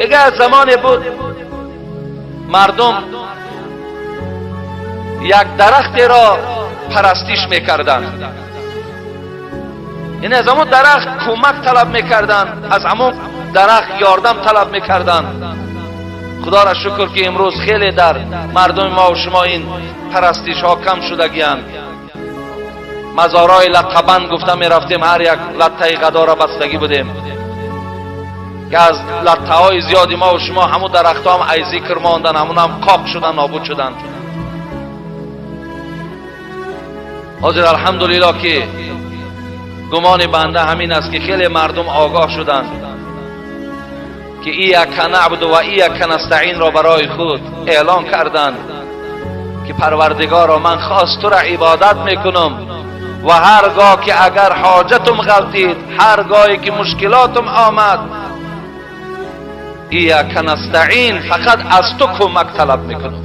دیگه از زمانی بود مردم یک درختی را پرستش میکردند، یعنی از همون درخت کمک طلب میکردند، از همون درخت یاردم طلب میکردند. خدا را شکر که امروز خیلی در مردم ما و شما این پرستش ها کم شدگیند. مزارای لطه‌بند گفتم می رفتیم، هر یک لطه غذا را بستگی بودیم که از لطه های زیادی ما و شما همون درخت ها هم ای ذکر ماندن، همون هم قاق شدن، نابود شدن. حاضر الحمدلله که گمان بنده همین است که خیلی مردم آگاه شدند که ایاک نعبد و ایاک نستعین را برای خود اعلان کردند که پروردگارا من خاص تو را عبادت میکنم و هرگاه که اگر حاجتم غلطید، هرگاهی که مشکلاتم آمد، ایاک نستعین، فقط از تو کمک طلب میکنم،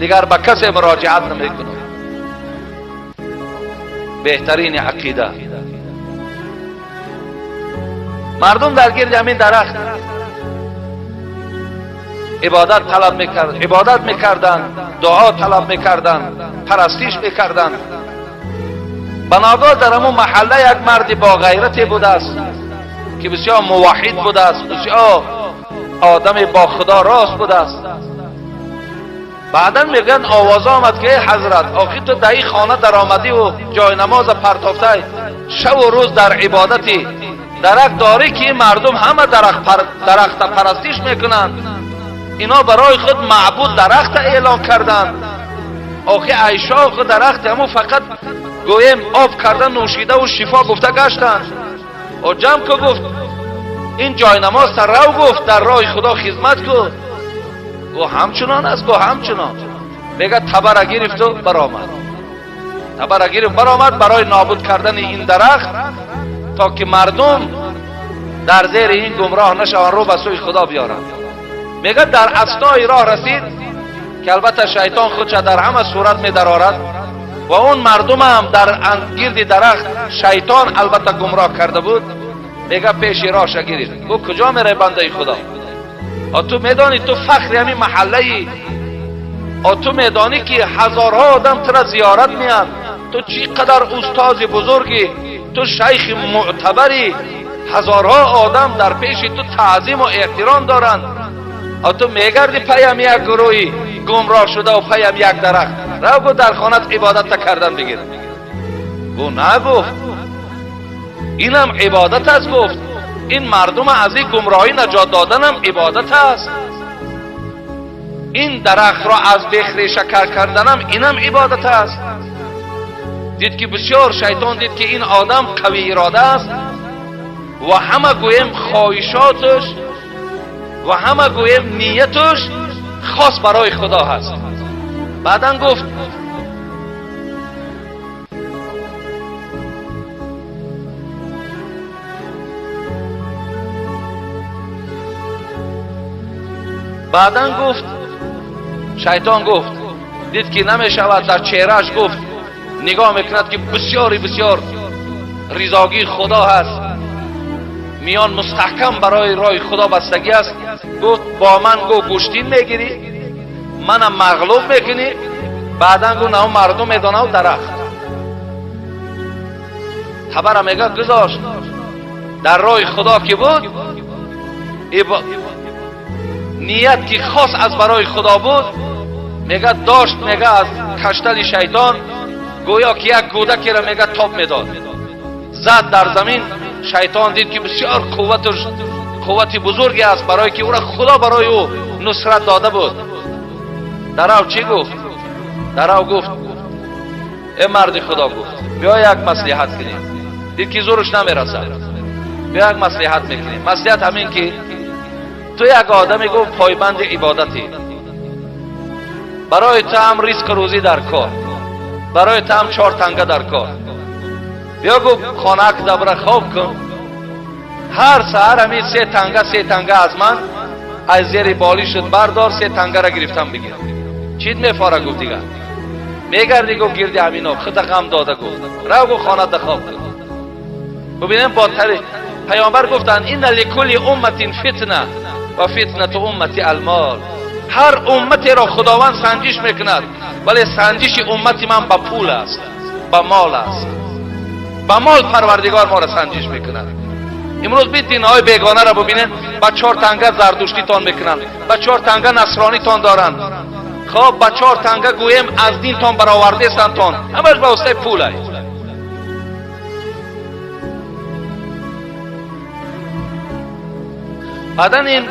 دیگر به کسی مراجعت نمیکنم. بهترین عقیده. مردم در گرد همین درخت عبادت میکردند، دعا طلب میکردند، پرستش میکردند. بناگاه در همون محله یک مرد با غیرتی بوده است که بسیار موحد بوده است، بسیار آدم با خدا راست بوده است. بعدا میگن آواز آمد که حضرت آخی تو در این خانه در آمدی و جای نماز پرتافته، شب و روز در عبادتی، درخت داری که مردم همه درخت پرستش میکنند، اینا برای خود معبود درخت اعلان کردند. آخی عیشاق درخت همو فقط گویم آب کردن، نوشیده و شفا گفته گشتند. و جمع که گفت این جای نماز سر رو، گفت در راه خدا خدمت کن. گو همچنان است، گو همچنان. میگه تبر گرفت و برآمد، تبر گرفت برآمد برای نابود کردن این درخت تا که مردم در زیر این گمراه نشوند، رو به سوی خدا بیارند. میگه در اثنای راه رسید که البته شیطان خودش در همه صورت می درآرد و اون مردم هم در گرد درخت شیطان البته گمراه کرده بود. میگه پیش راهش گرفت، گفت کجا میره بنده خدا؟ تو میدانی تو فخر همین محله ای؟ تو میدانی که هزارها آدم تو را زیارت میان؟ تو چقدر استاد بزرگی، تو شیخ معتبری، هزارها آدم در پیش تو تعظیم و احترام دارند. تو میگردی پیم یک گروهی گمراه شده و پیم یک درخت، رو گو در خانت عبادت کردن بگیر. گو نه، گفت اینم عبادت است. گفت این مردم از این گمراهی نجات دادنم عبادت است. این درخت را از بخری شکر کردنم اینم عبادت است. دید که بسیار شیطان دید که این آدم قوی اراده است و همه گویم خواهشاتش و همه گویم نیتش خاص برای خدا هست. بعدن گفت شیطان گفت دید که نمی شود، در چهرهش گفت نگاه میکند که بسیار رضاگی خدا هست، میان مستحکم برای راه خدا بستگی است. گفت با من گوشتین میگیری، منم مغلوب میکنی. بعدن گفت نه مردم میدانه و درخت خبر میگه گذاشت در راه خدا که بود، نیت که خاص از برای خدا بود، میگه داشت میگه از کشتن شیطان گویا که یک کودکی را میگه تاب میداد، زد در زمین. شیطان دید که بسیار قوت بزرگی است برای که او را خدا برای او نصرت داده بود. درو چی گفت؟ درو گفت ای مرد خدا، گفت بیا یک مصلحت کنیم. دید که زورش نمیرسه، بیا یک مصلحت میکنیم. مصلحت همین که تو یک آدمی گفت پایبند عبادتی، برای تو هم ریسک روزی در کار، برای تو هم 4 تنگه در کار. بیا گفت خانه که دبره خواب کن، هر سحر همین 3 تنگه از من از زیر بالی شد بردار، 3 تنگه را گرفتم بگیر. چیت میفاره؟ گفت دیگه میگردی گفت گردی همین خود غم داده. گفت رو گفت خانه ده خواب کن. ببینیم با پیامبر گفتن این لکل امت فتنه، و فتنه امتی المال. هر امتی را خداوند سنجش میکند، ولی سنجش امتی من با پول است، با مال است. با مال پروردگار ما را سنجش میکند. امروز بی دینهای بیگانه را ببینید، با 4 تنگه زردشتی تان میکنند، با 4 تنگه نصرانی تان دارند. خب با 4 تنگه گویم از دین تان برآورده سن تان، همش با واسطه پول است. بعدن این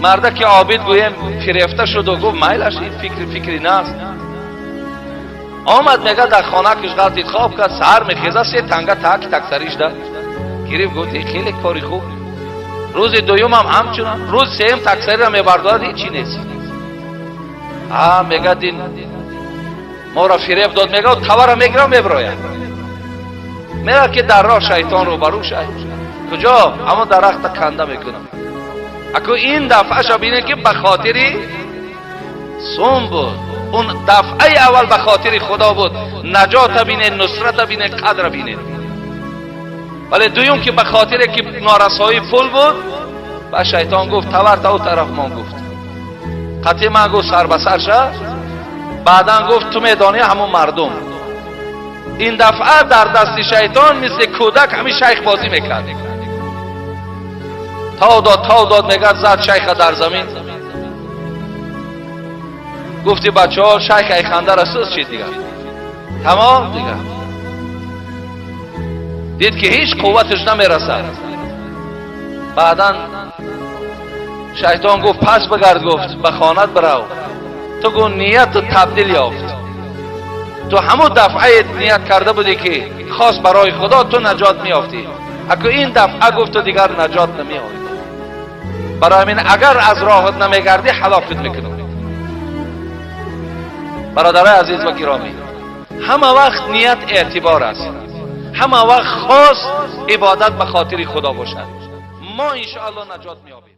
مرده که عابد گویم فریفته شد و گفت میلش این فکری نست. آمد میگه در خانه کش غلطی خواب کرد، سهر میخیزه 3 تنگه تک سریش ده گریب. گفت خیلی کاری خوب. روز دوم هم همچنان، روز سوم تک سری را میبرداد، چی نیست. میگه دین ما را فریب داد. میگه تور را میگیره میبراید. میگه که در راه شیطان رو برو شد. کجا؟ اما درخت کنده میکنم. اکو این دفعه شو بینه که به خاطری سوم بود. اون دفعه اول به خاطر خدا بود، نجات بینه، نصرت بینه، قدر بینه. ولی دویم که به خاطر که نارسایی پول بود، و شیطان گفت تور تا او طرف. ما گفت قطعی من گفت سر به سر شد. بعدا گفت تو میدانی همون مردم. این دفعه در دست شیطان مثل کودک همین شیخ بازی میکرد. تا داد میگه زد شیخ در زمین. گفتی بچه ها شیخ ای خنده رسوز چی دیگه تمام دیگه. دید که هیچ قوتش نمیرسد. بعدا شیطان گفت پس بگرد. گفت به خانت برو. تو گو نیت تبدیل یافت. تو همون دفعه نیت کرده بودی که خاص برای خدا تو نجات میافتی. اگه این دفعه گفت تو دیگر نجات نمیافتی. برای من اگر از راهت نمیگردی حلاکت میکنم. برادرای عزیز و گرامی، همه وقت نیت اعتبار است. همه وقت خاص عبادت به خاطر خدا باشد. ما انشاءالله نجات میابیم.